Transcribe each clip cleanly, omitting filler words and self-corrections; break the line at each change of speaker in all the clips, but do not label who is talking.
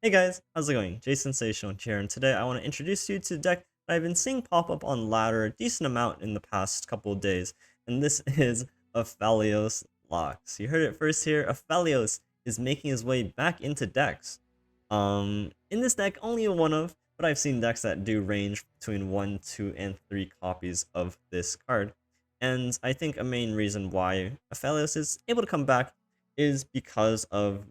Hey guys, how's it going? Jay Sensational here, and today I want to introduce you to a deck that I've been seeing pop up on ladder a decent amount in the past couple of days, and this is Aphelios Locks. You heard it first here. Aphelios is making his way back into decks. In this deck, only a one of, but I've seen decks that do range between 1, 2, and 3 copies of this card. And I think a main reason why Aphelios is able to come back is because of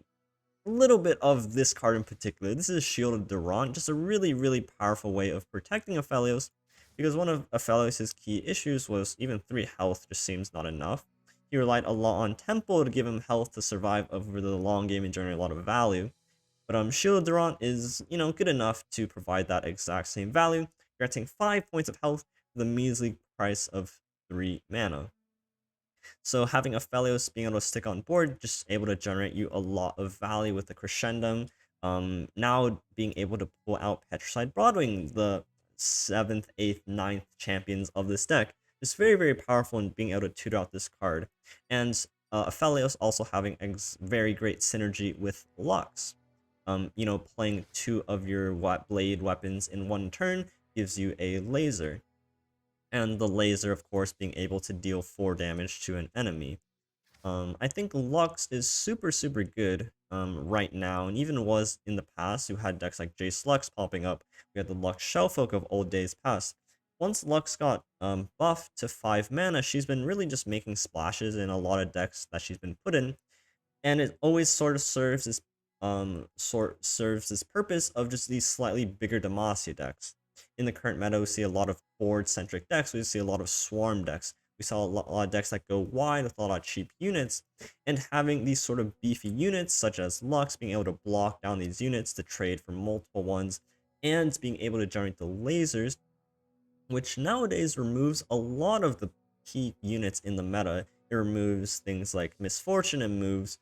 a little bit of this card in particular. This is Shield of Durant, just a really powerful way of protecting Aphelios, because one of Aphelios' key issues was even 3 health just seems not enough. He relied a lot on Tempo to give him health to survive over the long game and generate a lot of value. But Shield of Durant is, good enough to provide that exact same value, granting 5 points of health for the measly price of 3 mana. So having Aphelios being able to stick on board, just able to generate you a lot of value with the Crescendum. Now being able to pull out Petrified Broadwing, the 7th, 8th, 9th champions of this deck, is very powerful in being able to tutor out this card. And Aphelios also having very great synergy with Lux. Playing 2 of your blade weapons in one turn gives you a laser, and the laser, of course, being able to deal 4 damage to an enemy. I think Lux is super good right now, and even was in the past. You had decks like Jace Lux popping up. We had the Lux Shellfolk of old days past. Once Lux got buffed to 5 mana, she's been really just making splashes in a lot of decks that she's been put in, and it always sort of serves this purpose of just these slightly bigger Demacia decks. In the current meta, we see a lot of board-centric decks. We see a lot of swarm decks. We saw a lot of decks that go wide with a lot of cheap units, and having these sort of beefy units, such as Lux, being able to block down these units to trade for multiple ones, and being able to generate the lasers, which nowadays removes a lot of the key units in the meta. It removes things like Misfortune, it removes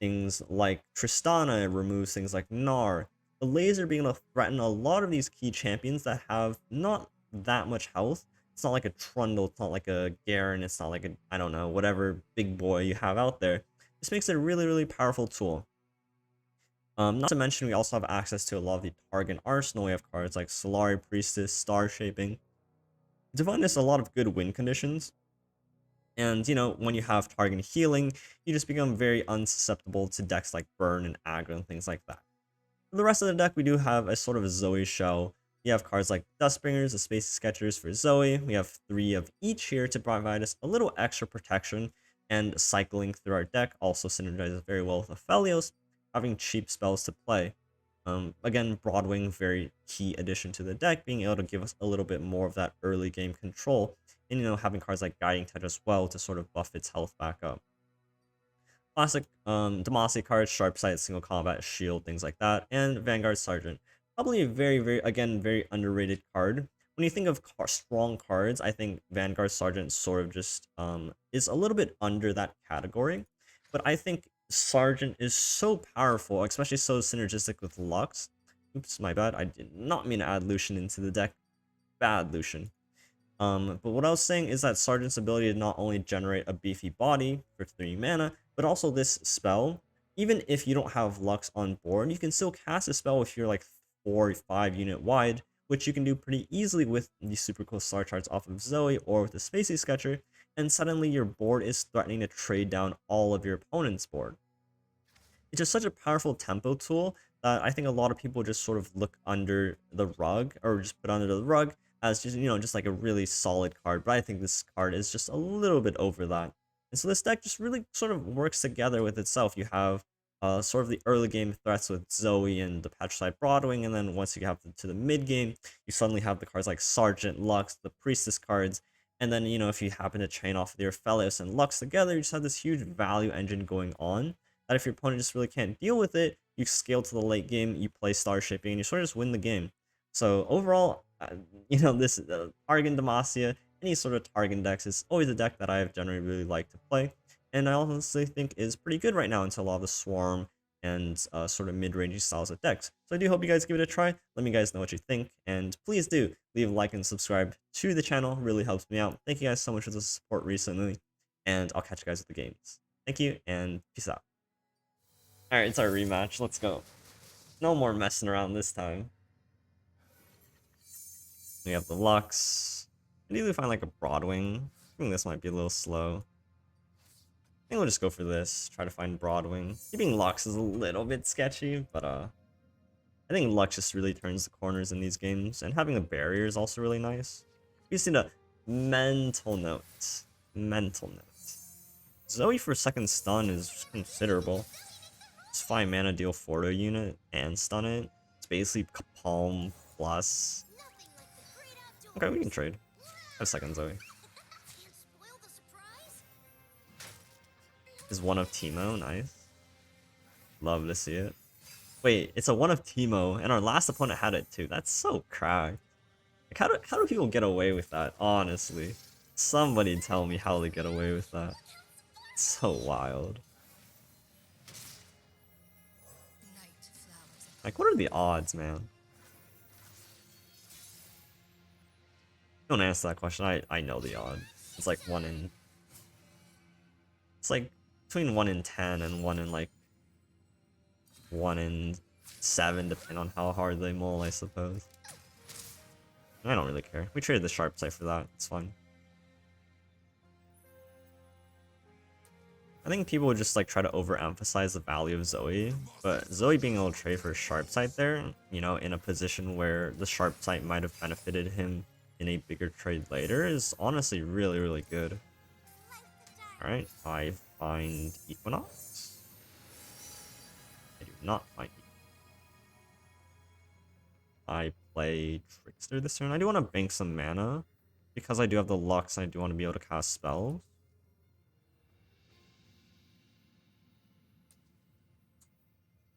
things like Tristana, it removes things like Gnar. The laser being able to threaten a lot of these key champions that have not that much health. It's not like a Trundle, it's not like a Garen, it's not like a, I don't know, whatever big boy you have out there. This makes it a really powerful tool. Not to mention, we also have access to a lot of the target arsenal. We have cards like Solari Priestess, Star Shaping. Divine is a lot of good win conditions. And, when you have target healing, you just become very unsusceptible to decks like Burn and Aggro and things like that. For the rest of the deck, we do have a sort of a Zoe shell. You have cards like Dustbringers, the Space Sketchers for Zoe. We have 3 of each here to provide us a little extra protection, and cycling through our deck also synergizes very well with Aphelios, having cheap spells to play. Again, Broadwing, very key addition to the deck, being able to give us a little bit more of that early game control, and having cards like Guiding Touch as well to sort of buff its health back up. Classic Demacia cards, Sharp Sight, Single Combat, Shield, things like that, and Vanguard Sergeant. Probably a very underrated card. When you think of strong cards, I think Vanguard Sergeant sort of just is a little bit under that category, but I think Sergeant is so powerful, especially so synergistic with Lux. Oops, my bad. I did not mean to add Lucian into the deck. Bad Lucian. But what I was saying is that Sergeant's ability to not only generate a beefy body for 3 mana, but also this spell. Even if you don't have Lux on board, you can still cast a spell if you're like 4 or 5 unit wide, which you can do pretty easily with the super cool star charts off of Zoe or with the Spacey Sketcher, and suddenly your board is threatening to trade down all of your opponent's board. It's just such a powerful tempo tool that I think a lot of people just sort of look under the rug, or just put under the rug, as just, just like a really solid card, but I think this card is just a little bit over that. And so this deck just really sort of works together with itself. You have sort of the early game threats with Zoe and the Petrified Broadwing, and then once you have to the mid game, you suddenly have the cards like Sergeant, Lux, the Priestess cards, and then, if you happen to chain off your Aphelios and Lux together, you just have this huge value engine going on, that if your opponent just really can't deal with it, you scale to the late game, you play Star Shaping, and you sort of just win the game. So overall, this Targan Demacia, any sort of Targan decks is always a deck that I have generally really liked to play, and I honestly think is pretty good right now into a lot of the Swarm and sort of mid-range styles of decks. So I do hope you guys give it a try. Let me guys know what you think, and please do leave a like and subscribe to the channel. It really helps me out. Thank you guys so much for the support recently, and I'll catch you guys at the games. Thank you, and peace out. Alright, it's our rematch. Let's go. No more messing around this time. We have the Lux. I need to find like a Broadwing. I think this might be a little slow. I think we'll just go for this. Try to find Broadwing. Keeping Lux is a little bit sketchy, but I think Lux just really turns the corners in these games, and having a barrier is also really nice. We just need a mental note. Mental note. Zoe for second stun is considerable. It's 5 mana, deal 4 to a unit, and stun it. It's basically Palm plus. Okay, we can trade. Have second Zoe. Is one of Teemo, nice. Love to see it. Wait, it's a one of Teemo, and our last opponent had it too. That's so cracked. Like, how do people get away with that, honestly? Somebody tell me how they get away with that. It's so wild. Like, what are the odds, man? Don't answer that question. I know the odds. It's like 1 in... It's like between 1 in 10 and 1 in like 1 in 7, depending on how hard they mull, I suppose. I don't really care. We traded the sharp side for that. It's fine. I think people would just like try to overemphasize the value of Zoe, but Zoe being able to trade for sharp side there, you know, in a position where the sharp side might have benefited him in a bigger trade later, is honestly really, really good. Alright, I find Equinox. I do not find Equinox. I play Trickster this turn. I do want to bank some mana, because I do have the Lux and I do want to be able to cast spells.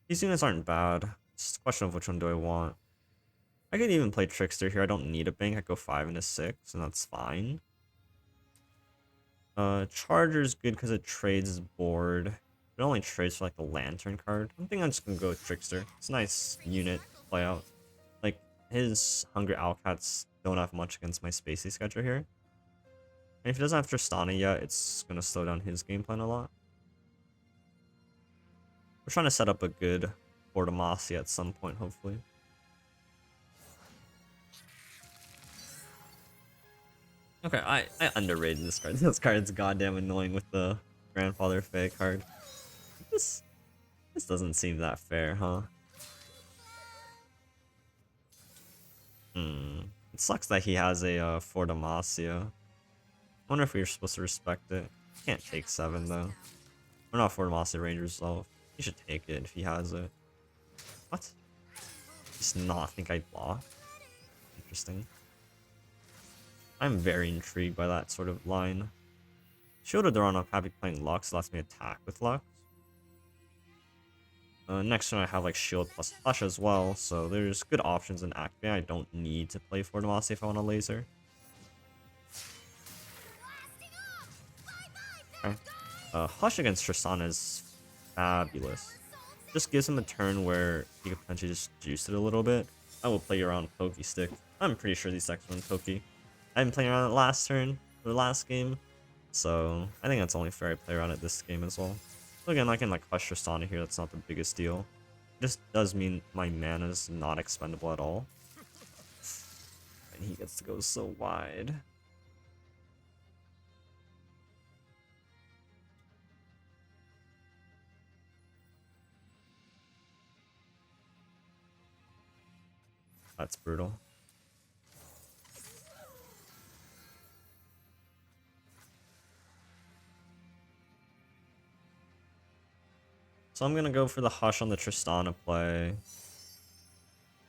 These units aren't bad. It's just a question of which one do I want. I could even play Trickster here. I don't need a bank. I go 5 into 6, and that's fine. Charger's good because it trades board. It only trades for like the Lantern card. I think I'm just gonna go with Trickster. It's a nice unit to play out. Like, his Hungry Owlcats don't have much against my Spacey schedule here. And if he doesn't have Tristana yet, it's gonna slow down his game plan a lot. We're trying to set up a good Fortimasi at some point, hopefully. Okay, I underrated this card. This card's goddamn annoying with the Grandfather Fae card. This doesn't seem that fair, huh? It sucks that he has a Fortimasi. I wonder if we were supposed to respect it. Can't take 7 though. We're not Fortimasi Rangers though. He should take it if he has it. What? Just not think I'd block? Interesting. I'm very intrigued by that sort of line. Shield of Duran, I'm happy playing Lux, lets me attack with Lux. Next turn I have like Shield plus Flash as well, so there's good options in activate. I don't need to play Fortimasi if I want a laser. Okay. Hush against Tristana is fabulous. Just gives him a turn where he could potentially just juice it a little bit. I will play around Pokey Stick. I'm pretty sure these decks run Pokey. I've been playing around it last turn, or last game, so I think that's only fair I play around it this game as well. So again, I can like Hush Tristana here, that's not the biggest deal. It just does mean my mana is not expendable at all. And he gets to go so wide. That's brutal. So I'm gonna go for the Hush on the Tristana play.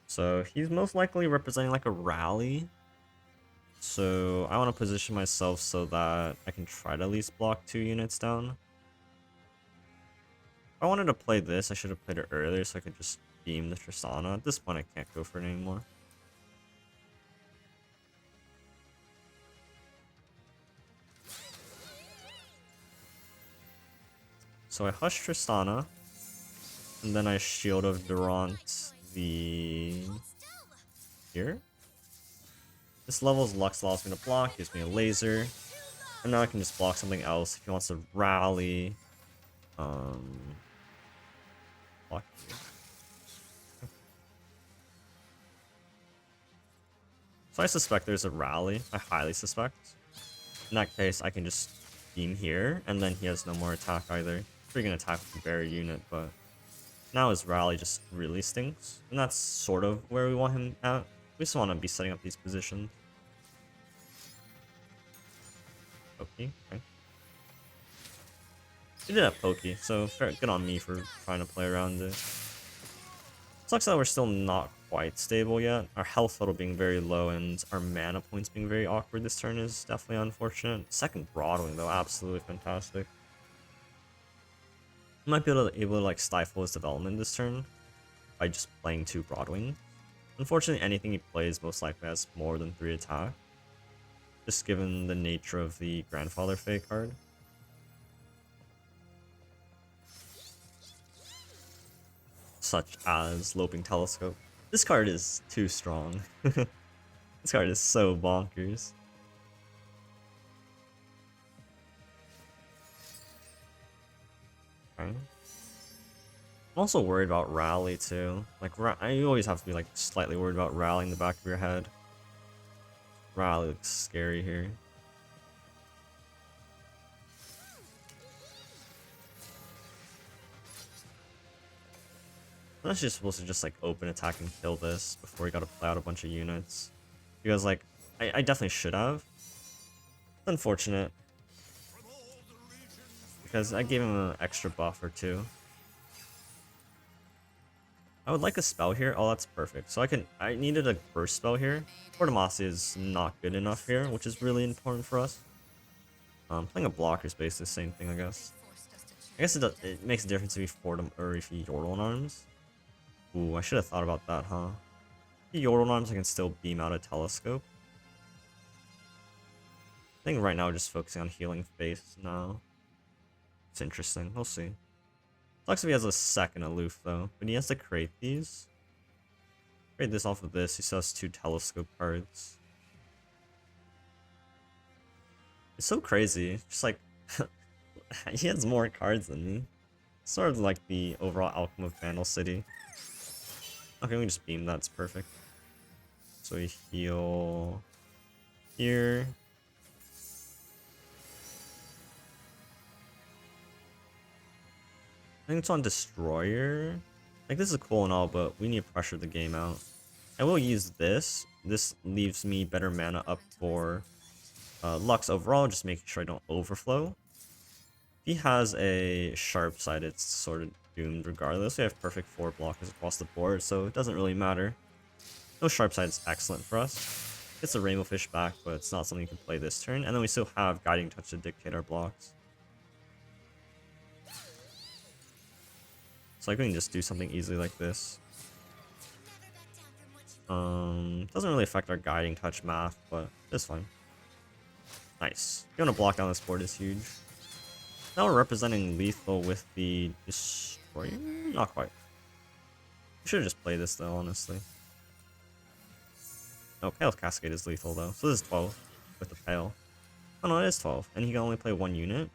So he's most likely representing like a rally. So I want to position myself so that I can try to at least block 2 units down. If I wanted to play this, I should have played it earlier so I could just beam the Tristana. At this point, I can't go for it anymore. So I Hush Tristana, and then I Shield of Durant the... here? This level's Lux allows me to block, gives me a laser, and now I can just block something else if he wants to rally. Block. So I suspect there's a rally. I highly suspect. In that case, I can just beam here, and then he has no more attack either. Pretty gonna attack with the barrier unit, but now his rally just really stinks. And that's sort of where we want him at. We just want to be setting up these positions. Okay. We did have Pokey, so fair, good on me for trying to play around it. Sucks that we're still not quite stable yet. Our health total being very low and our mana points being very awkward this turn is definitely unfortunate. Second Broadwing though, absolutely fantastic. Might be able to like stifle his development this turn by just playing 2 Broadwing. Unfortunately, anything he plays most likely has more than 3 attack, just given the nature of the Grandfather Fate card. Such as Loping Telescope. This card is too strong. This card is so bonkers. Okay. I'm also worried about Rally too. Like, you always have to be like slightly worried about Rally in the back of your head. Rally looks scary here. Unless you're supposed to just like open attack and kill this before you gotta play out a bunch of units. Because like, I definitely should have. It's unfortunate. Because I gave him an extra buff or 2. I would like a spell here. Oh, that's perfect. So I needed a burst spell here. Demacia is not good enough here, which is really important for us. Playing a blocker is basically the same thing, I guess. I guess it makes a difference if he Fordham or if he Yordle arms. Ooh, I should have thought about that, huh? If he Yordle arms, I can still beam out a telescope. I think right now we're just focusing on healing face now. It's interesting. We'll see. Sucks if he has a second aloof though, but he has to create these. Create this off of this. He still has 2 telescope cards. It's so crazy. Just like he has more cards than me. Sort of like the overall outcome of Bandel City. Okay, we just beam. That's perfect. So we heal here. I think it's on Destroyer. Like, this is cool and all, but we need to pressure the game out. I will use this. This leaves me better mana up for Lux overall, just making sure I don't overflow. If he has a sharp side, it's sort of doomed regardless. We have perfect 4 blockers across the board, so it doesn't really matter. No sharp side is excellent for us. Gets a Rainbow Fish back, but it's not something you can play this turn. And then we still have Guiding Touch to dictate our blocks. So I can just do something easily like this. Doesn't really affect our Guiding Touch math, but it's fine. Nice. Going to block down this board is huge. Now we're representing lethal with the Destroyer? Not quite. We should have just played this though, honestly. No, Pale Cascade is lethal though. So this is 12 with the Pale. Oh no, it is 12. And he can only play 1 unit.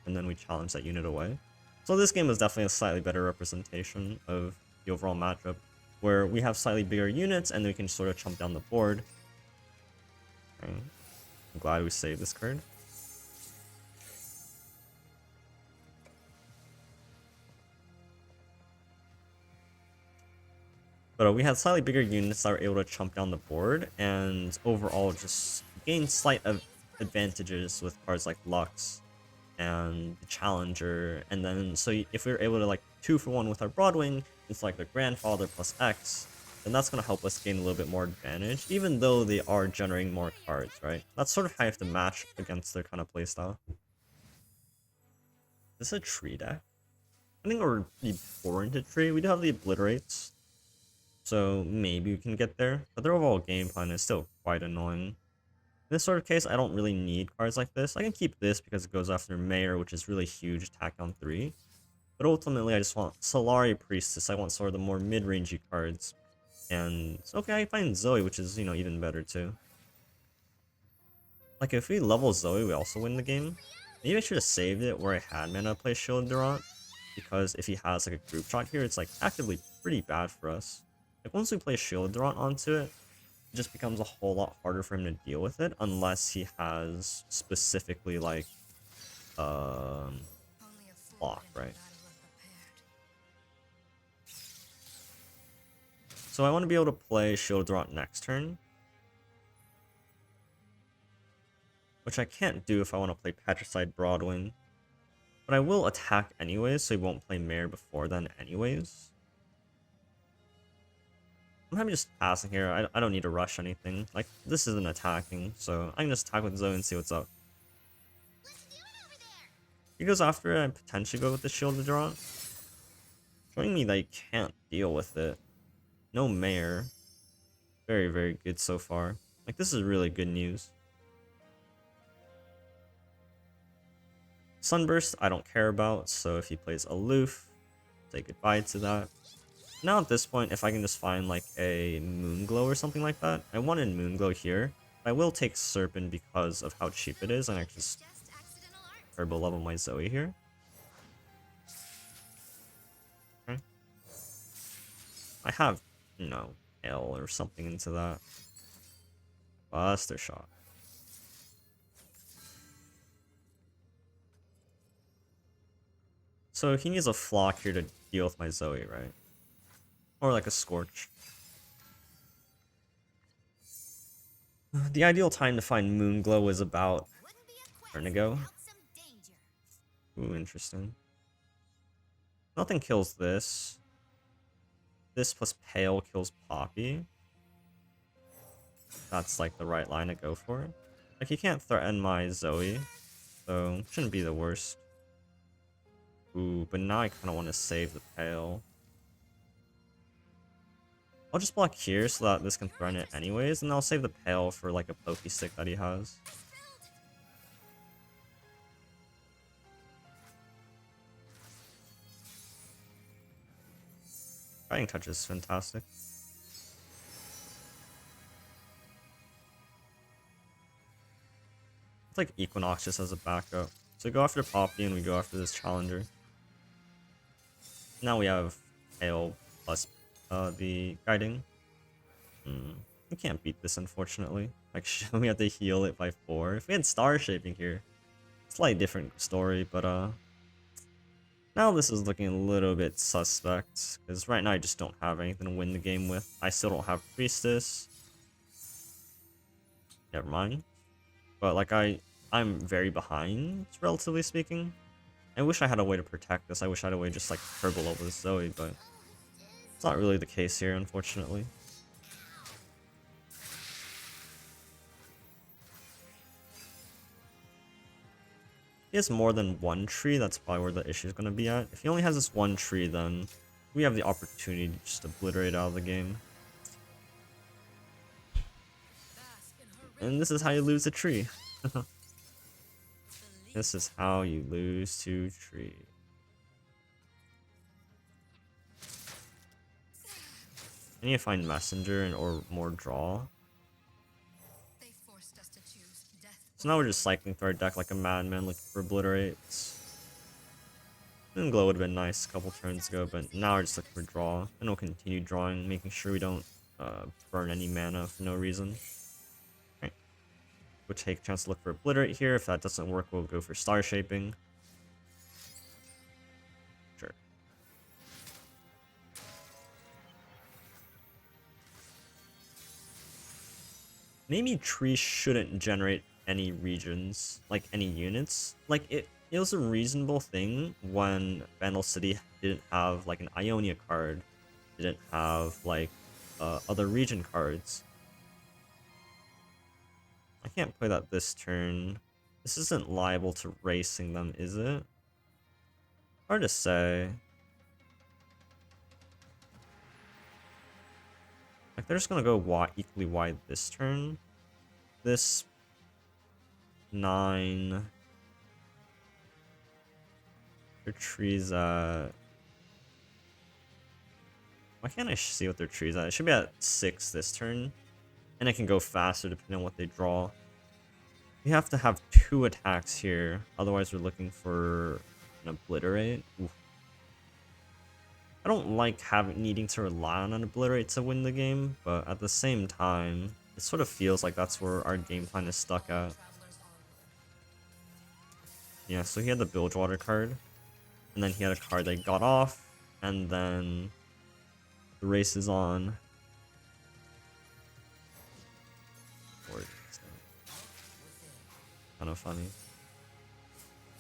And then we challenge that unit away. So this game is definitely a slightly better representation of the overall matchup, where we have slightly bigger units and we can sort of chump down the board. Okay. I'm glad we saved this card. But we had slightly bigger units that were able to chump down the board and overall just gain slight advantages with cards like Lux and the Challenger, and then so if we were able to like 2-for-1 with our Broadwing, it's like the Grandfather plus X, then that's going to help us gain a little bit more advantage, even though they are generating more cards, right? That's sort of how you have to match against their kind of playstyle. Is this a tree deck? I think we're pretty poor into tree. We do have the Obliterates, so maybe we can get there, but their overall game plan is still quite annoying. In this sort of case, I don't really need cards like this. I can keep this because it goes after Mayor, which is really huge, attack on 3. But ultimately, I just want Solari Priestess. I want sort of the more mid-rangey cards. And, okay, I find Zoe, which is, you know, even better too. Like, if we level Zoe, we also win the game. Maybe I should have saved it where I had mana to play Shield Durant. Because if he has, like, a group shot here, it's, like, actively pretty bad for us. Like, once we play Shield Durant onto it, it just becomes a whole lot harder for him to deal with it unless he has specifically like block, right? So I want to be able to play Shield Drop next turn, which I can't do if I want to play Patricide Broadwing. But I will attack anyways, so he won't play Mare before then anyways. I'm just passing here. I don't need to rush anything. Like, this isn't attacking, so I can just attack with Zoe and see what's up. He goes after it, I potentially go with the Shield to draw. Showing me that he can't deal with it. No Mare. Very, very good so far. Like, this is really good news. Sunburst, I don't care about, so if he plays Aloof, say goodbye to that. Now at this point, if I can just find like a Moonglow or something like that, I wanted Moonglow here. I will take Serpent because of how cheap it is, and I can just turbo level my Zoe here. Okay. I have, you know, L or something into that. Buster Shot. So he needs a Flock here to deal with my Zoe, right? Or like a Scorch. The ideal time to find Moonglow is about a turn ago. Ooh, interesting. Nothing kills this. This plus Pale kills Poppy. That's like the right line to go for. Like, he can't threaten my Zoe, so shouldn't be the worst. Ooh, but now I kind of want to save the Pale. I'll just block here so that this can threaten it anyways, and I'll save the Pale for like a Pokey Stick that he has. Guiding Touch is fantastic. It's like Equinox just as a backup. So we go after Poppy and we go after this Challenger. Now we have Pale plus the Guiding. We can't beat this, unfortunately. Like, we have to heal it by 4. If we had Star Shaping here, slightly different story, but now this is looking a little bit suspect, because right now I just don't have anything to win the game with. I still don't have Priestess. Never mind. But like, I'm very behind, relatively speaking. I wish I had a way to protect this. I wish I had a way to just like turbo over this Zoe, but it's not really the case here, unfortunately. He has more than one tree, that's probably where the issue is going to be at. If he only has this one tree, then we have the opportunity to just obliterate out of the game. And this is how you lose a tree. This is how you lose to tree. I need to find Messenger and or more draw. So now we're just cycling through our deck like a madman looking for obliterates. Moonglow would have been nice a couple turns ago, but now we're just looking for draw. And we'll continue drawing, making sure we don't burn any mana for no reason. Okay. We'll take a chance to look for obliterate here. If that doesn't work, we'll go for Star Shaping. Sure. Maybe Tree shouldn't generate any regions, like any units. Like, it was a reasonable thing when Bandel City didn't have like an Ionia card, didn't have like other region cards. I can't play that this turn. This isn't liable to racing them, is it? Hard to say. Like, they're just gonna go equally wide this turn. This 9. Their trees at... Why can't I see what their trees at? It should be at 6 this turn. And it can go faster depending on what they draw. We have to have 2 attacks here. Otherwise we're looking for an obliterate. Oof. I don't like needing to rely on an Obliterate to win the game, but at the same time, it sort of feels like that's where our game plan is stuck at. Yeah, so he had the Bilgewater card, and then he had a card that got off, and then the race is on. Kind of funny.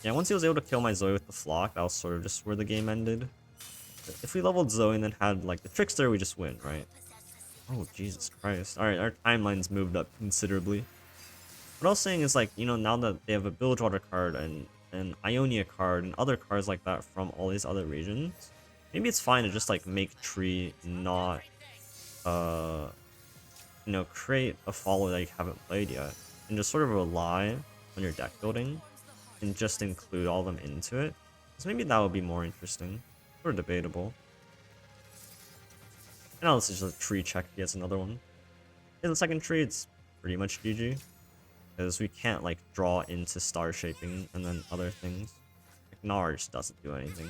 Yeah, once he was able to kill my Zoe with the Flock, that was sort of just where the game ended. If we leveled Zoe and then had like the Trickster, we just win, right? Oh, Jesus Christ. Alright, our timeline's moved up considerably. What I was saying is, like, you know, now that they have a Bilgewater card and an Ionia card and other cards like that from all these other regions, maybe it's fine to just like make Tree not you know, create a follow that you haven't played yet and just sort of rely on your deck building and just include all of them into it. So maybe that would be more interesting or debatable. And now this is just a tree check. He has another one. In the second tree, it's pretty much GG. Because we can't like draw into star shaping and then other things. Like Gnar just doesn't do anything.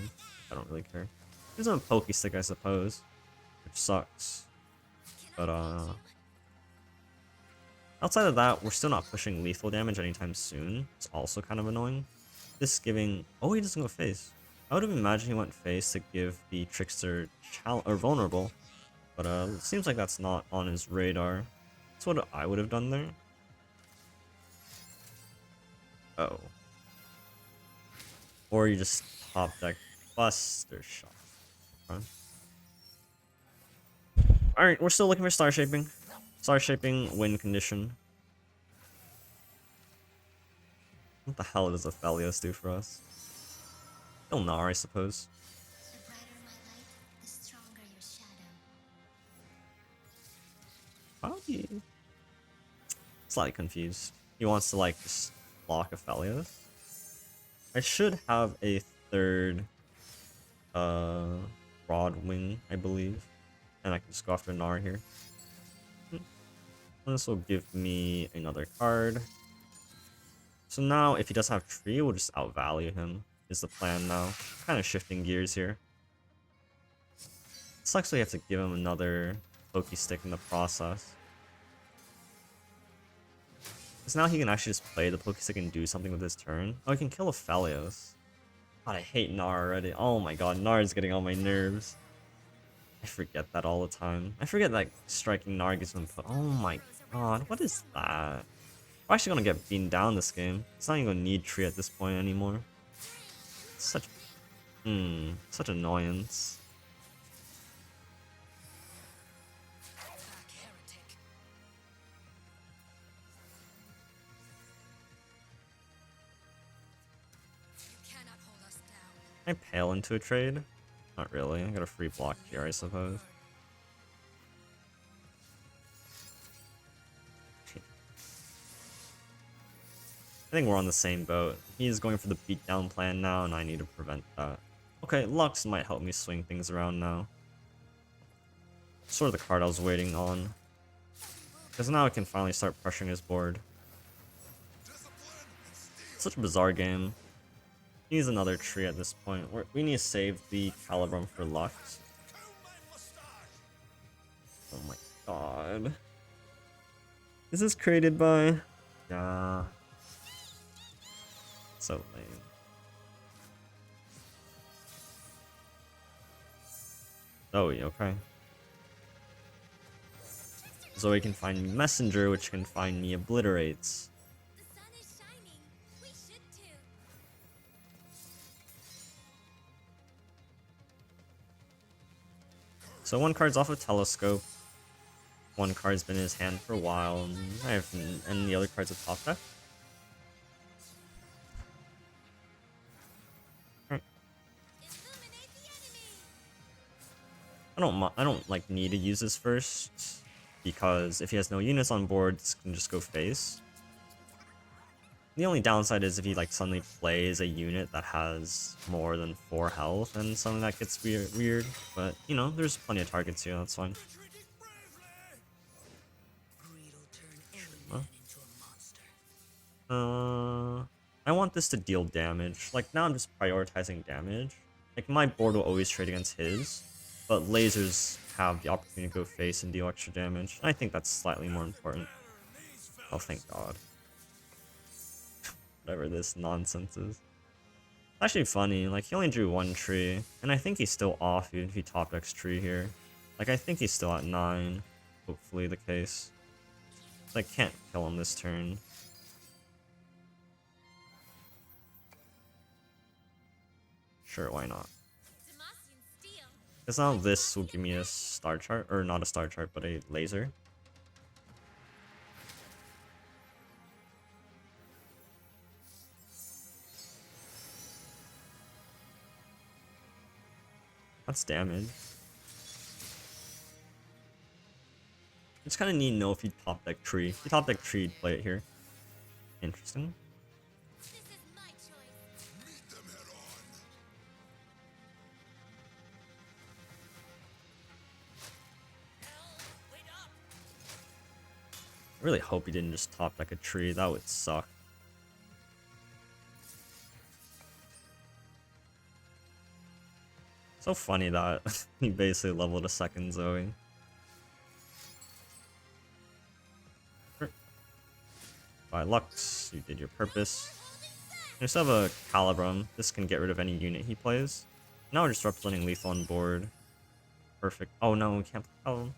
I don't really care. There's a Pokestick, I suppose. Which sucks. But outside of that, we're still not pushing lethal damage anytime soon. It's also kind of annoying. This giving... Oh, he doesn't go face. I would have imagined he went face to give the Trickster vulnerable. But it seems like that's not on his radar. That's what I would have done there. Oh. Or you just top deck Buster Shot. Okay. Alright, we're still looking for Star Shaping. Star Shaping, win condition. What the hell does Aphelios do for us? Kill Gnar, I suppose. Probably. Slightly confused. He wants to like just block Aphelios. I should have a third Broad Wing, I believe. And I can just go after Gnar here. This will give me another card. So now, if he doesn't have Tree, we'll just outvalue him, is the plan now. Kind of shifting gears here. It sucks we have to give him another Pokestick in the process. Because now he can actually just play the Pokestick and do something with his turn. Oh, he can kill Aphelios. God, I hate Gnar already. Oh my god, Gnar is getting on my nerves. I forget that all the time. I forget that striking Gnar gives him... Oh my god, what is that? We're actually gonna get beaten down this game. It's not even gonna need Tree at this point anymore. It's such... such annoyance. Can I Pale into a trade? Not really. I got a free block here, I suppose. I think we're on the same boat. He's going for the beatdown plan now, and I need to prevent that. Okay, Lux might help me swing things around now. Sort of the card I was waiting on. Because now I can finally start pressuring his board. Such a bizarre game. He needs another tree at this point. We need to save the Calibrum for Lux. Oh my god. Is this created by... Yeah. So lame. Zoe, okay. Zoe can find me Messenger, which can find me Obliterates. So one card's off of Telescope. One card's been in his hand for a while, and the other card's a top deck. I don't like need to use this first, because if he has no units on board, this can just go face. The only downside is if he like suddenly plays a unit that has more than 4 health, and something that gets weird. But you know, there's plenty of targets here. That's fine. I want this to deal damage. Like now, I'm just prioritizing damage. Like my board will always trade against his. but lasers have the opportunity to go face and deal extra damage. I think that's slightly more important. Oh, thank God. Whatever this nonsense is. Actually funny, like he only drew one tree, and I think he's still off even if he top decks tree here. Like I think he's still at 9, hopefully the case. So I can't kill him this turn. Sure, why not? Because now this will give me a star chart, or not a star chart, but a laser. That's damage. Just kind of need to know if you top deck tree. If you top deck tree, play it here. Interesting. I really hope he didn't just top deck a tree. That would suck. So funny that he basically leveled a second Zoe. By Lux, you did your purpose. You still have a Calibrum. This can get rid of any unit he plays. Now we're just representing lethal on board. Perfect. Oh no, we can't play Calibrum.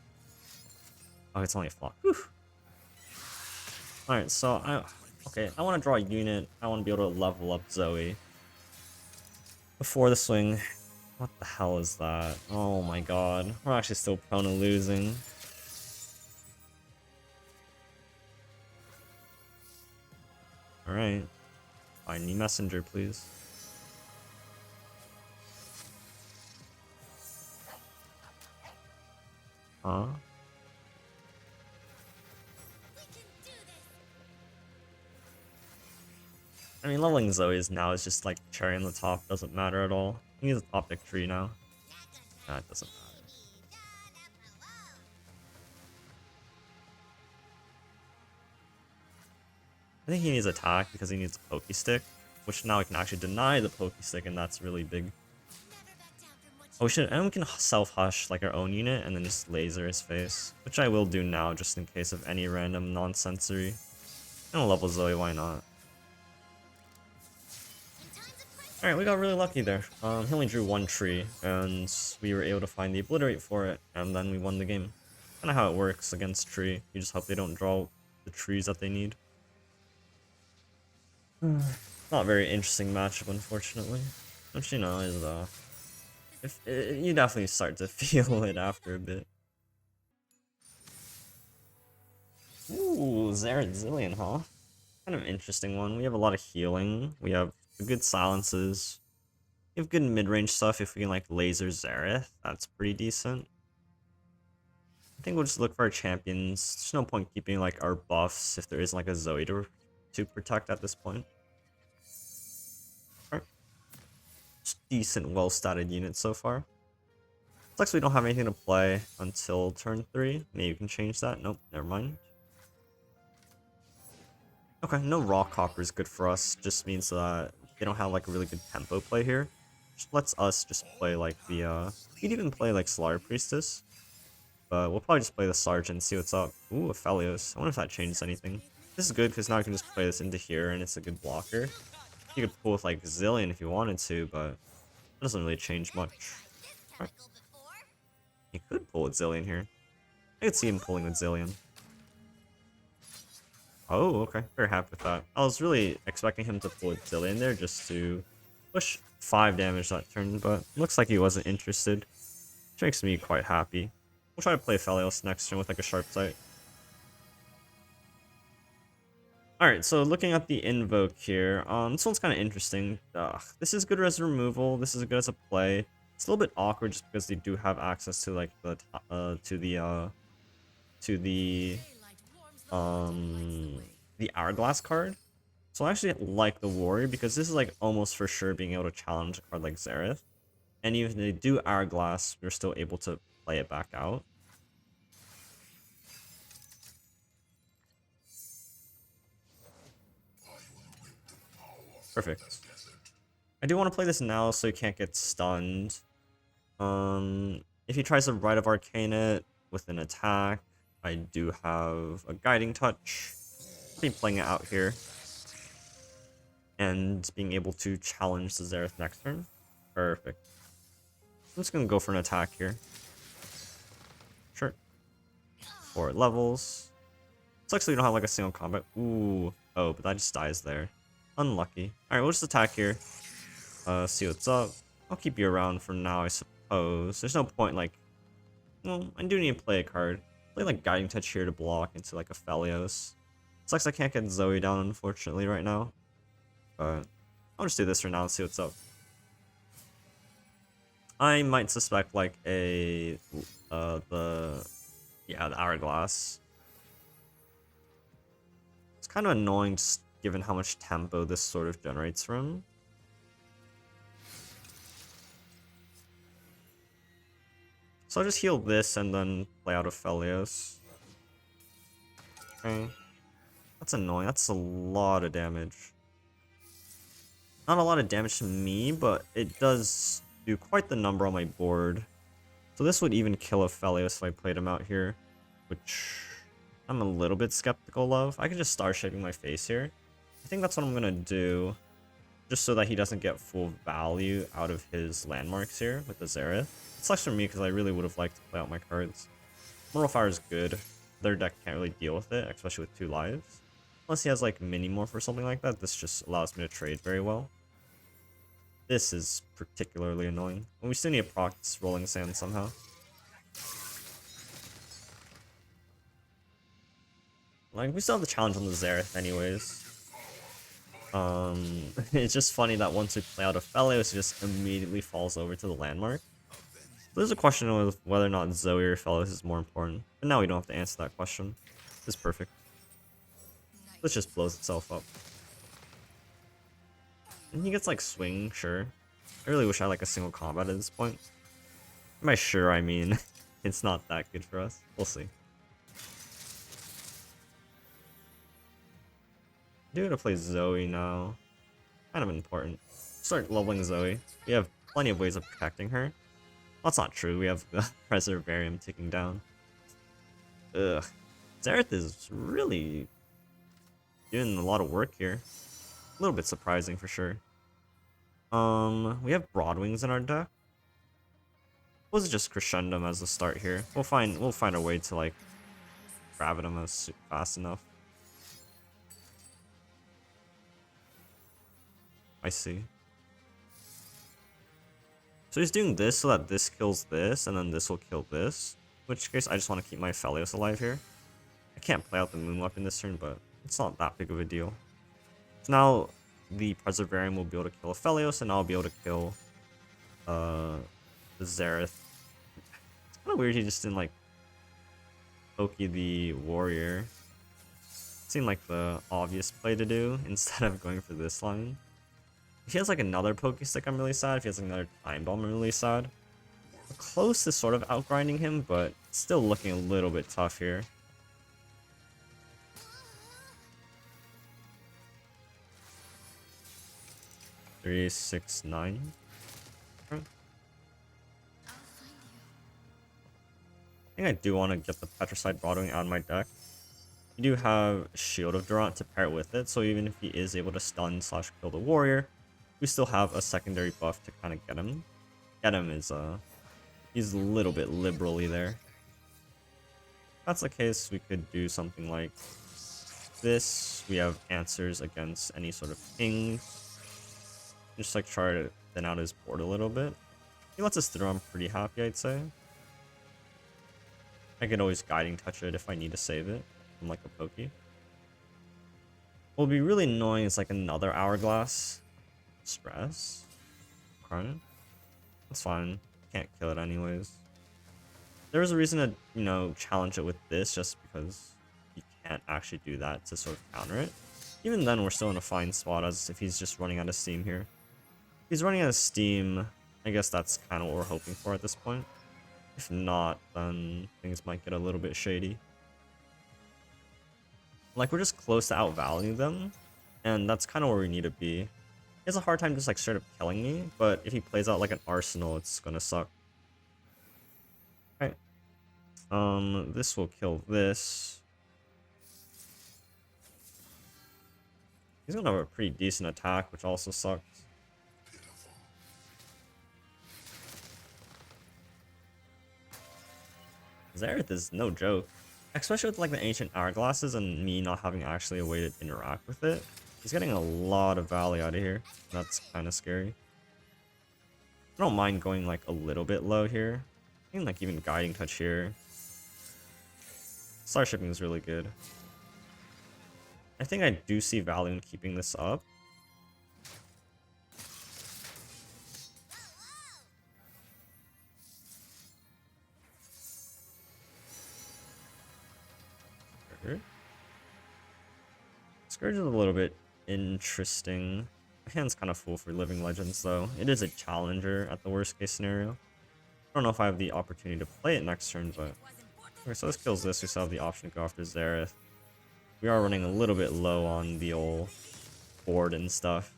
Oh, it's only a flock. Alright, so I want to draw a unit. I want to be able to level up Zoe. Before the swing. What the hell is that? Oh my god. We're actually still prone to losing. Alright. Find me messenger, please. Huh? I mean, leveling Zoe's now is just like cherry on the top. Doesn't matter at all. He needs a top deck tree now. Nah, it doesn't matter. I think he needs attack because he needs a Pokey Stick, which now we can actually deny the Pokey Stick, and that's really big. Oh, we can self-hush like our own unit and then just laser his face, which I will do now just in case of any random nonsensory. And level Zoe, why not? Alright, we got really lucky there. He only drew one tree, and we were able to find the Obliterate for it, and then we won the game. Kinda how it works against tree. You just hope they don't draw the trees that they need. Not a very interesting matchup, unfortunately. Which, you know, is, you definitely start to feel it after a bit. Ooh, Xerath Zilean, huh? Kind of an interesting one. We have a lot of healing. We have good silences. We have good mid-range stuff if we can, like, laser Xerath. That's pretty decent. I think we'll just look for our champions. There's no point keeping, like, our buffs if there isn't, like, a Zoe to protect at this point. Decent, well-statted unit so far. Sucks we don't have anything to play until turn 3. Maybe we can change that. Nope, never mind. Okay, no Rock Hopper is good for us. Just means that they don't have like a really good tempo play here. Just lets us just play like the we'd even play like Slayer Priestess. But we'll probably just play the Sergeant and see what's up. Ooh, Aphelios. I wonder if that changes anything. This is good because now I can just play this into here and it's a good blocker. You could pull with like Zilean if you wanted to, but it doesn't really change much. Right. You could pull with Zilean here. I could see him pulling with Zilean. Oh, okay. Very happy with that. I was really expecting him to pull with Zilean there just to push 5 damage that turn, but looks like he wasn't interested. Which makes me quite happy. We'll try to play Aphelios next turn with like a sharp sight. Alright, so looking at the invoke here, this one's kind of interesting. This is good as removal, this is good as a play. It's a little bit awkward just because they do have access to like the Hourglass card. So I actually like the Warrior because this is like almost for sure being able to challenge a card like Xerath. And even if they do Hourglass, we're still able to play it back out. Perfect. I do want to play this now so you can't get stunned. If If he tries to Rite of Arcane it with an attack, I do have a Guiding Touch. I'll be playing it out here. And being able to challenge the Xerath next turn. Perfect. I'm just going to go for an attack here. Sure. 4 levels. Sucks that we don't have like a single combat. Ooh. Oh, but that just dies there. Unlucky. Alright, we'll just attack here. See what's up. I'll keep you around for now, I suppose. There's no point like... Well, I do need to play a card. Play like Guiding Touch here to block into like Aphelios. Sucks I can't get Zoe down unfortunately right now. But I'll just do this for now and see what's up. I might suspect like a the Hourglass. It's kind of annoying just given how much tempo this sort of generates from. So I'll just heal this and then play out Aphelios. Okay. That's annoying. That's a lot of damage. Not a lot of damage to me, but it does do quite the number on my board. So this would even kill Aphelios if I played him out here, which I'm a little bit skeptical of. I could just Star Shaping my face here. I think that's what I'm gonna do, just so that he doesn't get full value out of his landmarks here with the Xerath. It sucks for me because I really would have liked to play out my cards. Moral Fire is good. Their deck can't really deal with it, especially with 2 lives. Unless he has like Mini Morph or something like that, this just allows me to trade very well. This is particularly annoying. And we still need to proc this Rolling Sand somehow. Like, we still have the challenge on the Xerath anyways. It's just funny that once we play out Aphelios, it just immediately falls over to the landmark. There's a question of whether or not Zoe or Aphelios is more important. But now we don't have to answer that question. It's perfect. This just blows itself up. And he gets like swing, sure. I really wish I had like a single combat at this point. By sure, I mean, it's not that good for us. We'll see. I do gotta play Zoe now. Kind of important. Start leveling Zoe. We have plenty of ways of protecting her. Well, that's not true. We have the Preservarium ticking down. Ugh. Xerath is really doing a lot of work here. A little bit surprising for sure. We have Broadwings in our deck. Was it just Crescendum as a start here? We'll find a way to like grab him as fast enough. I see. So he's doing this so that this kills this, and then this will kill this. In which case, I just want to keep my Aphelios alive here. I can't play out the Moon Weapon this turn, but it's not that big of a deal. So now the Preservarium will be able to kill Aphelios, and I'll be able to kill the Xerath. It's kind of weird he just didn't like pokey the warrior. Seemed like the obvious play to do instead of going for this line. If he has like another Pokestick, I'm really sad. If he has like, another Time Bomb, I'm really sad. We're close to sort of outgrinding him, but still looking a little bit tough here. Three, 6, 9. Okay. I think I do want to get the Petricide Broadwing out of my deck. You do have Shield of Durant to pair with it, so even if he is able to stun / kill the warrior, we still have a secondary buff to kind of get him. He's a little bit liberally there. If that's the case, we could do something like this. We have answers against any sort of ping. Just like try to thin out his board a little bit. He lets us through, I'm pretty happy, I'd say. I could always Guiding Touch it if I need to save it from like a Pokey. What would be really annoying is like another Hourglass. Stress. Okay. That's fine. Can't kill it anyways. There was a reason to, you know, challenge it with this just because you can't actually do that to sort of counter it. Even then, we're still in a fine spot as if he's just running out of steam here. If he's running out of steam, I guess that's kind of what we're hoping for at this point. If not, then things might get a little bit shady. Like, we're just close to outvaluing them, and that's kind of where we need to be. He has a hard time just like straight up killing me, but if he plays out like an Arsenal, it's gonna suck. This will kill this. He's gonna have a pretty decent attack, which also sucks. Xerath is no joke. Especially with like the ancient hourglasses and me not having actually a way to interact with it. He's getting a lot of value out of here. That's kind of scary. I don't mind going like a little bit low here. I think like even guiding touch here. Star shipping is really good. I think I do see value in keeping this up. Scourge is a little bit interesting. My hand's kind of full for Living Legends though. It is a challenger at the worst case scenario. I don't know if I have the opportunity to play it next turn, but... Okay, so this kills this. We still have the option to go after Xerath. We are running a little bit low on the old board and stuff.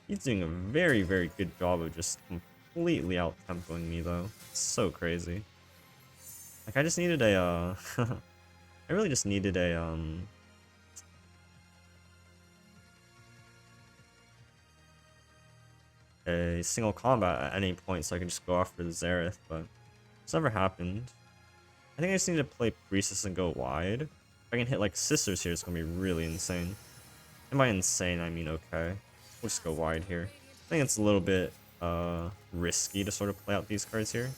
He's doing a very, very good job of just completely out-tempoing me though. It's so crazy. Like, I just needed a, I really just needed a single combat at any point so I can just go after the Xerath, but it's never happened. I think I just need to play Priestess and go wide. If I can hit like Sisters here, it's gonna be really insane. And by insane, I mean okay. We'll just go wide here. I think it's a little bit risky to sort of play out these cards here.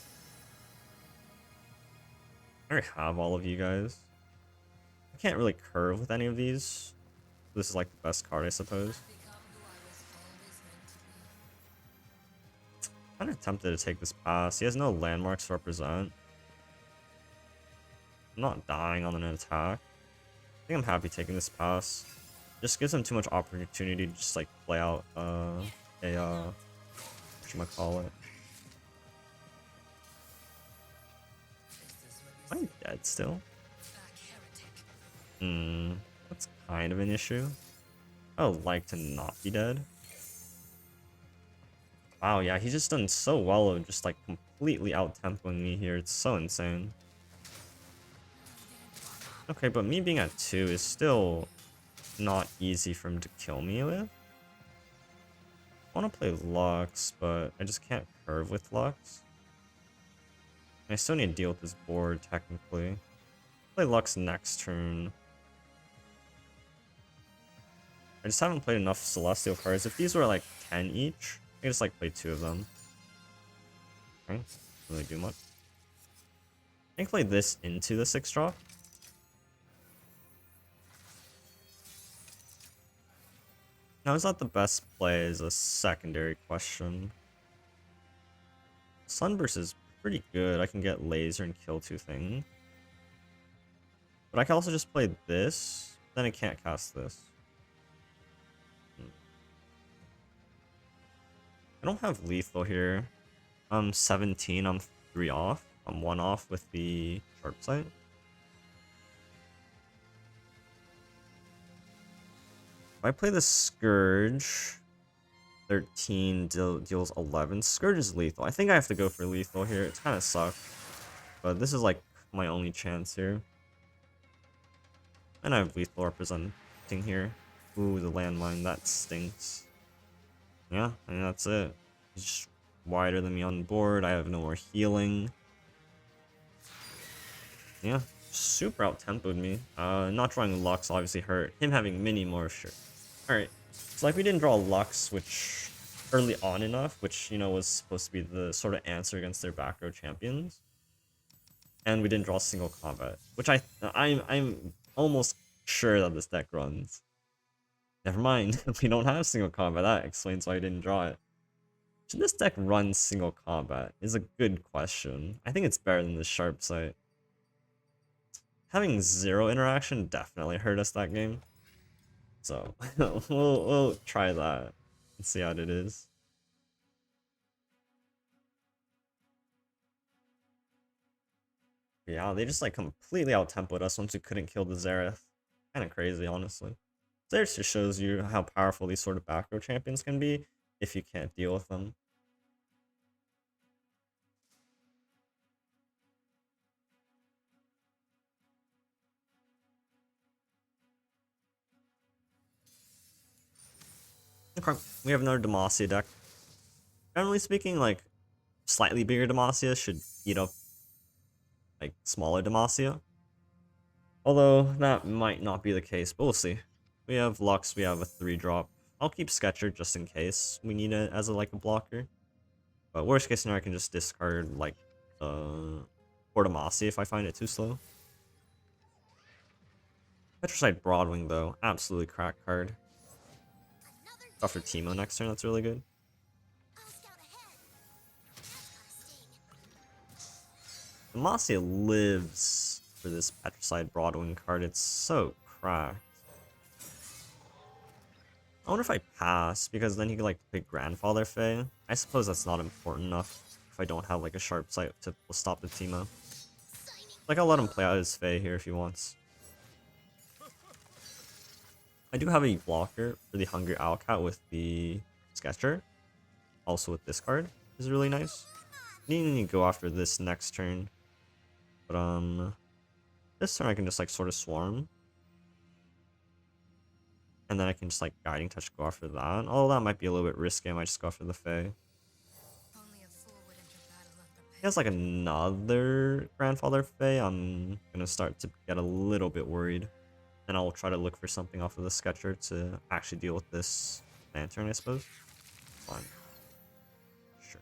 I already have all of you guys. I can't really curve with any of these. This is like the best card, I suppose. Kind of tempted to take this pass. He has no landmarks to represent. I'm not dying on an attack. I think I'm happy taking this pass. Just gives him too much opportunity to just like play out whatchamacallit. Am I dead still? That's kind of an issue. I would like to not be dead. Wow, yeah, he's just done so well of just like completely out-tempoing me here. It's so insane. Okay, but me being at 2 is still not easy for him to kill me with. I want to play Lux, but I just can't curve with Lux. I still need to deal with this board, technically. Play Lux next turn. I just haven't played enough Celestial cards. If these were like 10 each, I could just like play 2 of them. Okay, doesn't really do much. I can play this into the 6-drop. Now, is that the best play is a secondary question. Sunburst is pretty good. I can get laser and kill 2 things. But I can also just play this. Then I can't cast this. I don't have lethal here. I'm 17. I'm 3 off. I'm 1 off with the sharp sight. If I play the Scourge, 13 deals 11. Scourge is lethal. I think I have to go for lethal here. It kind of sucks. But this is like my only chance here. And I have lethal representing here. Ooh, the landmine. That stinks. Yeah, I mean, that's it. He's just wider than me on board. I have no more healing. Yeah, super out-tempoed me. Not drawing Lux obviously hurt. Him having mini more, sure. Alright, so like we didn't draw Lux, which early on enough, which, you know, was supposed to be the sort of answer against their back row champions. And we didn't draw single combat, which I'm almost sure that this deck runs. Never mind, we don't have single combat. That explains why I didn't draw it. Should this deck run single combat is a good question. I think it's better than the sharp sight. Having 0 interaction definitely hurt us that game. So we'll try that and see how it is. Yeah, they just like completely out-tempoed us once we couldn't kill the Xerath. Kind of crazy, honestly. Xerath just shows you how powerful these sort of back row champions can be if you can't deal with them. Okay, we have another Demacia deck. Generally speaking, like, slightly bigger Demacia should eat up, like, smaller Demacia. Although, that might not be the case, but we'll see. We have Lux, we have a 3-drop. I'll keep Sketcher just in case we need it as like a blocker. But worst case scenario, I can just discard, like, Demacia if I find it too slow. Petricide Broadwing, though. Absolutely crack card. After Teemo next turn, that's really good. Demacia lives for this Petricide Broadwing card. It's so cracked. I wonder if I pass, because then he could, like, pick Grandfather Fae. I suppose that's not important enough if I don't have, like, a sharp sight to stop the Teemo. Like, I'll let him play out his Fae here if he wants. I do have a blocker for the Hungry Owlcat with the Sketcher. Also with this card is really nice. Needing to go after this next turn. But, this turn I can just, like, sort of swarm. And then I can just, like, Guiding Touch go after that. Although that might be a little bit risky, I might just go after the Fae. He has, like, another Grandfather Fae. I'm gonna start to get a little bit worried. And I'll try to look for something off of the Sketcher to actually deal with this Lantern, I suppose. Fine. Sure.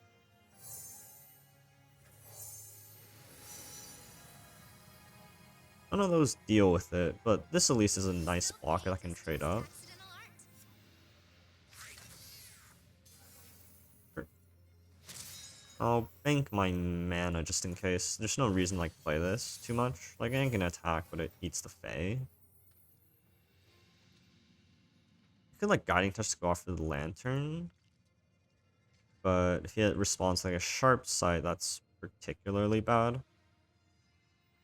None of those deal with it, but this at least is a nice block that I can trade up. Sure. I'll bank my mana just in case. There's no reason to, like, play this too much. Like, I ain't gonna attack, but it eats the Fae. I could, like, Guiding Touch to go after the Lantern. But if he responds like a Sharp Sight, that's particularly bad. I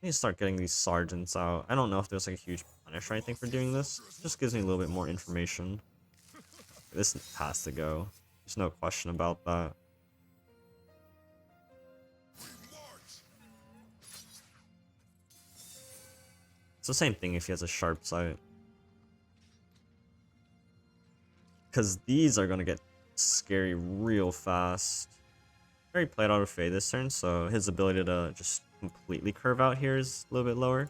need to start getting these Sergeants out. I don't know if there's, like, a huge punish or anything for doing this. It just gives me a little bit more information. This has to go. There's no question about that. It's the same thing if he has a Sharp Sight. Because these are going to get scary real fast. He played out of Fae this turn, so his ability to just completely curve out here is a little bit lower.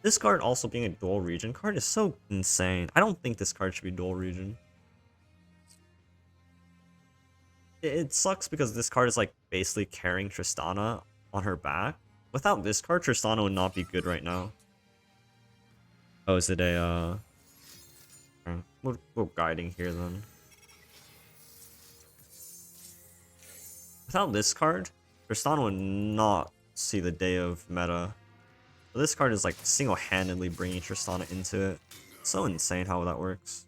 This card also being a dual region card is so insane. I don't think this card should be dual region. It sucks because this card is, like, basically carrying Tristana on her back. Without this card, Tristana would not be good right now. Oh, is it a, we'll go Guiding here then. Without this card, Tristana would not see the day of meta. But this card is, like, single-handedly bringing Tristana into it. It's so insane how that works.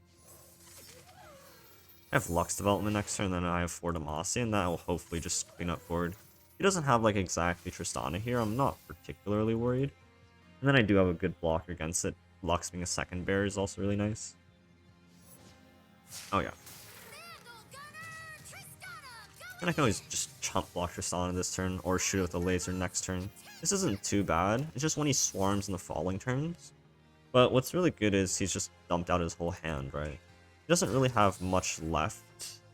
I have Lux development next turn, then I have 4 Demacia, and that will hopefully just clean up board. He doesn't have, like, exactly Tristana here. I'm not particularly worried. And then I do have a good blocker against it. Lux being a second bear is also really nice. Oh yeah. And I can always just chump block Tristana this turn, or shoot it with a laser next turn. This isn't too bad. It's just when he swarms in the following turns. But what's really good is he's just dumped out his whole hand, right? He doesn't really have much left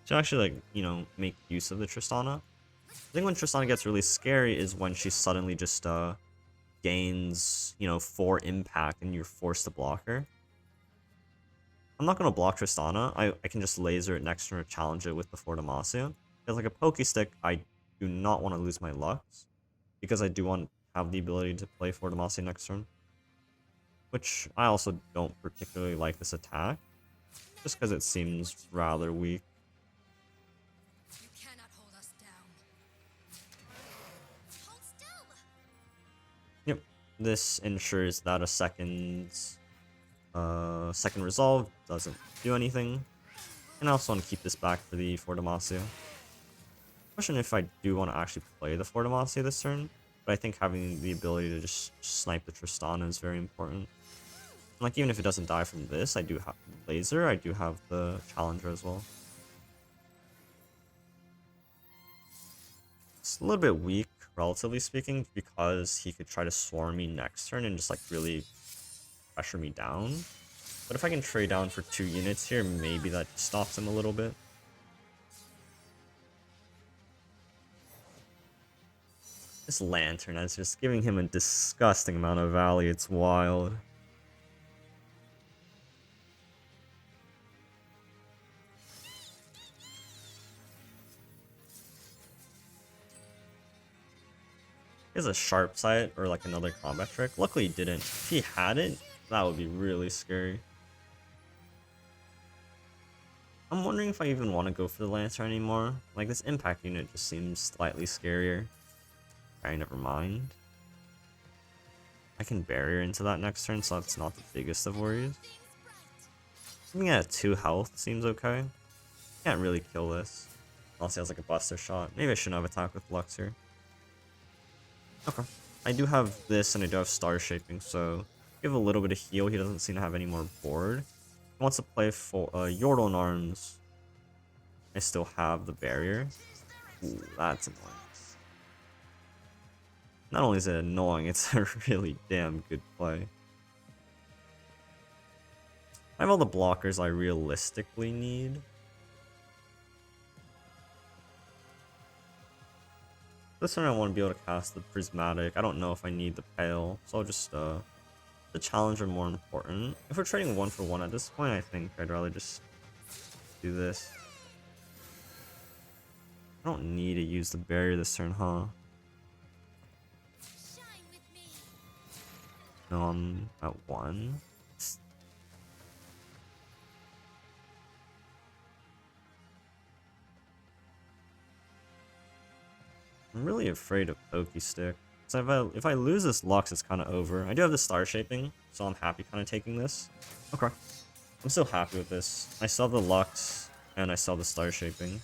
to actually, like, you know, make use of the Tristana. I think when Tristana gets really scary is when she suddenly just gains, you know, 4 impact and you're forced to block her. I'm not going to block Tristana. I can just laser it next turn or challenge it with the 4 Demacia. Because, like, a Pokestick, I do not want to lose my Lux. Because I do want to have the ability to play 4 Demacia next turn. Which I also don't particularly like this attack. Just because it seems rather weak.
You cannot hold us down. Hold still.
Yep. This ensures that a second resolve doesn't do anything. And I also want to keep this back for the 4 Demacia. Question if I do want to actually play the 4 Demacia this turn. But I think having the ability to just snipe the Tristana is very important. Like, even if it doesn't die from this, I do have laser, I do have the challenger as well. It's a little bit weak, relatively speaking, because he could try to swarm me next turn and just, like, really pressure me down. But if I can trade down for 2 units here, maybe that stops him a little bit. This Lantern is just giving him a disgusting amount of value. It's wild. He has a Sharp Sight or like another combat trick. Luckily he didn't. If he had it, that would be really scary. I'm wondering if I even want to go for the Lancer anymore. Like, this impact unit just seems slightly scarier. Alright, never mind. I can barrier into that next turn, so that's not the biggest of worries. Something at 2 health seems okay. Can't really kill this. Unless he has like a Buster Shot. Maybe I shouldn't have attacked with Lux here. Okay. I do have this and I do have Star Shaping, so give a little bit of heal. He doesn't seem to have any more board. He wants to play for Yordle in Arms. I still have the barrier. Ooh, that's annoying. Not only is it annoying, it's a really damn good play. I have all the blockers I realistically need. This turn I want to be able to cast the Prismatic. I don't know if I need the Pale, so I'll just, the Challenger more important. If we're trading 1 for 1 at this point, I think I'd rather just do this. I don't need to use the barrier this turn, huh? No, I'm at 1. I'm really afraid of Pokestick. So if I lose this Lux, it's kind of over. I do have the Star Shaping, so I'm happy kind of taking this. Okay. I'm still happy with this. I still have the Lux, and I still have the Star Shaping.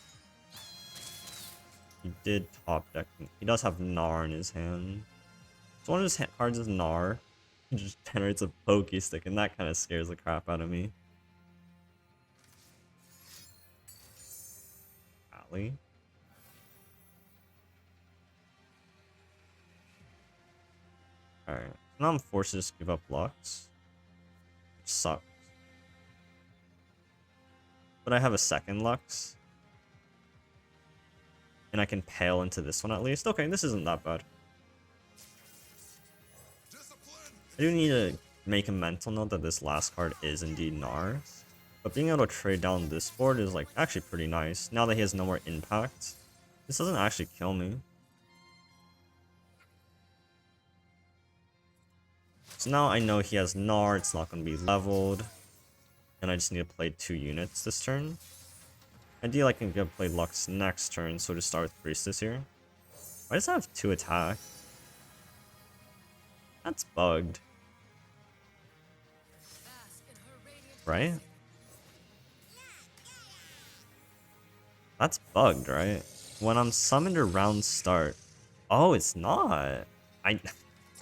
He did top deck. He does have Gnar in his hand. So one of his cards is Gnar. He just generates a Pokestick, and that kind of scares the crap out of me. Alley. Alright, now I'm forced to just give up Lux. Which sucks. But I have a second Lux. And I can Pale into this one at least. Okay, this isn't that bad. I do need to make a mental note that this last card is indeed Gnar. But being able to trade down this board is like actually pretty nice. Now that he has no more impact, this doesn't actually kill me. So now I know he has Gnar, it's not going to be leveled. And I just need to play 2 units this turn. Ideally I can go play Lux next turn, so just start with Priestess here. Why does it have 2 attack? That's bugged. Right? That's bugged, right? When I'm summoned around start. Oh, it's not.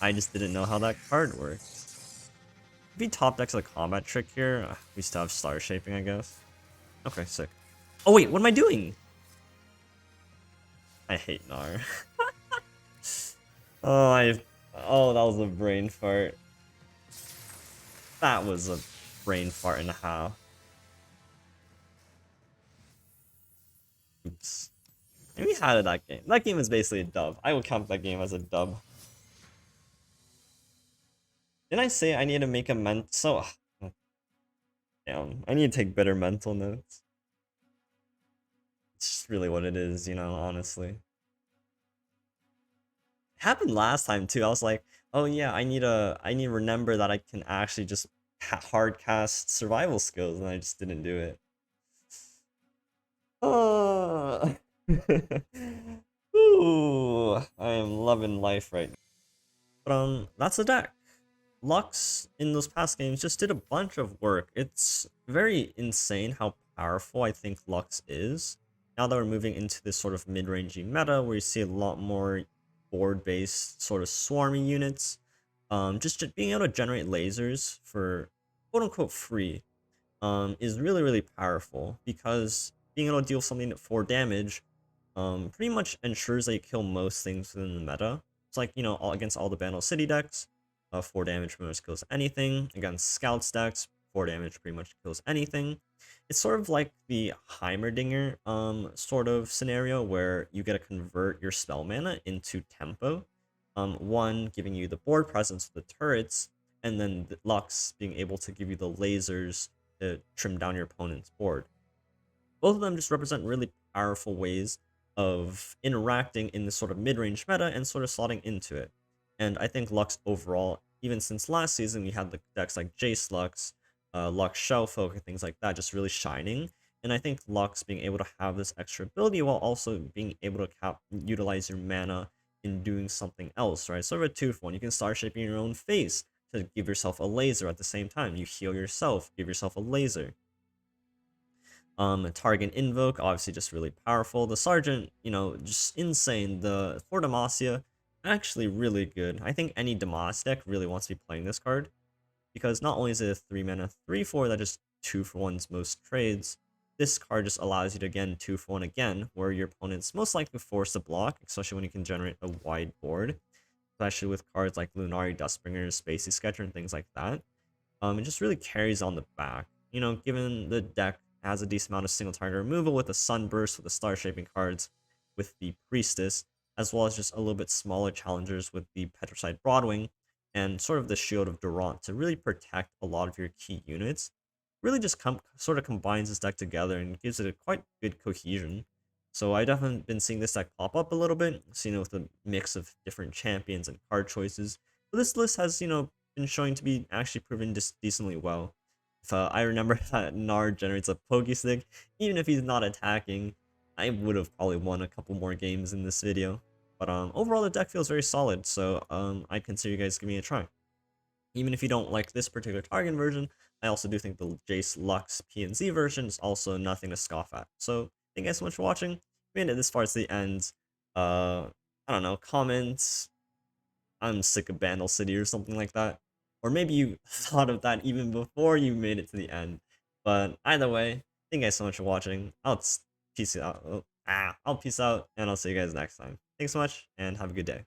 I just didn't know how that card worked. If he top decks a combat trick here, we still have Star Shaping, I guess. Okay, sick. Oh wait, what am I doing? I hate Gnar. Oh, that was a brain fart. That was a brain fart and a half. Oops. Maybe how did that game? That game is basically a dub. I would count that game as a dub. Didn't I say I need to make a mental? Damn, I need to take better mental notes. It's just really what it is, you know, honestly. It happened last time too. I was like, oh yeah, I need to remember that I can actually just hard cast survival skills, and I just didn't do it. Oh. Ooh, I am loving life right now. But that's the deck. Lux in those past games just did a bunch of work. It's very insane how powerful I think Lux is. Now that we're moving into this sort of mid-rangey meta where you see a lot more board-based sort of swarmy units. Just being able to generate lasers for quote-unquote free is really, really powerful, because being able to deal something at 4 damage pretty much ensures that you kill most things within the meta. It's like, you know, against all the Bandel City decks, 4 damage pretty much kills anything. Against Scouts decks, core damage, pretty much kills anything. It's sort of like the Heimerdinger sort of scenario where you get to convert your spell mana into tempo. One giving you the board presence with the turrets, and then the Lux being able to give you the lasers to trim down your opponent's board. Both of them just represent really powerful ways of interacting in this sort of mid-range meta and sort of slotting into it. And I think Lux overall, even since last season, we had the decks like Jace Lux, Lux Shellfolk, and things like that just really shining. And I think Lux being able to have this extra ability while also being able to utilize your mana in doing something else, right? Sort of a 2-for-1. You can start shaping your own face to give yourself a laser at the same time. You heal yourself, give yourself a laser. Target Invoke, obviously just really powerful. The Sergeant, just insane. The for Demacia, actually really good. I think any Demacia deck really wants to be playing this card, because not only is it a 3 mana 3/4 that just 2-for-1s most trades, this card just allows you to again 2-for-1 again, where your opponent's most likely forced to block, especially when you can generate a wide board, especially with cards like Lunari Dustbringer, Spacey Sketcher, and things like that. It just really carries on the back. Given the deck has a decent amount of single target removal with the Sunburst, with the Star Shaping cards, with the Priestess, as well as just a little bit smaller challengers with the Petrified Broadwing, and sort of the Shield of Durant to really protect a lot of your key units. Really just sort of combines this deck together and gives it a quite good cohesion. So I definitely been seeing this deck pop up a little bit, seeing it with a mix of different champions and card choices. But this list has, been showing to be actually proven just decently well. If I remember that Nard generates a Pokestick, even if he's not attacking, I would have probably won a couple more games in this video. But overall, the deck feels very solid, so I consider you guys giving it a try. Even if you don't like this particular target version, I also do think the Jace Lux PNZ version is also nothing to scoff at. So thank you guys so much for watching. If you made it this far to the end, I don't know, comments, I'm sick of Bandel City or something like that. Or maybe you thought of that even before you made it to the end. But either way, thank you guys so much for watching. I'll peace out. I'll peace out, and I'll see you guys next time. Thanks so much, and have a good day.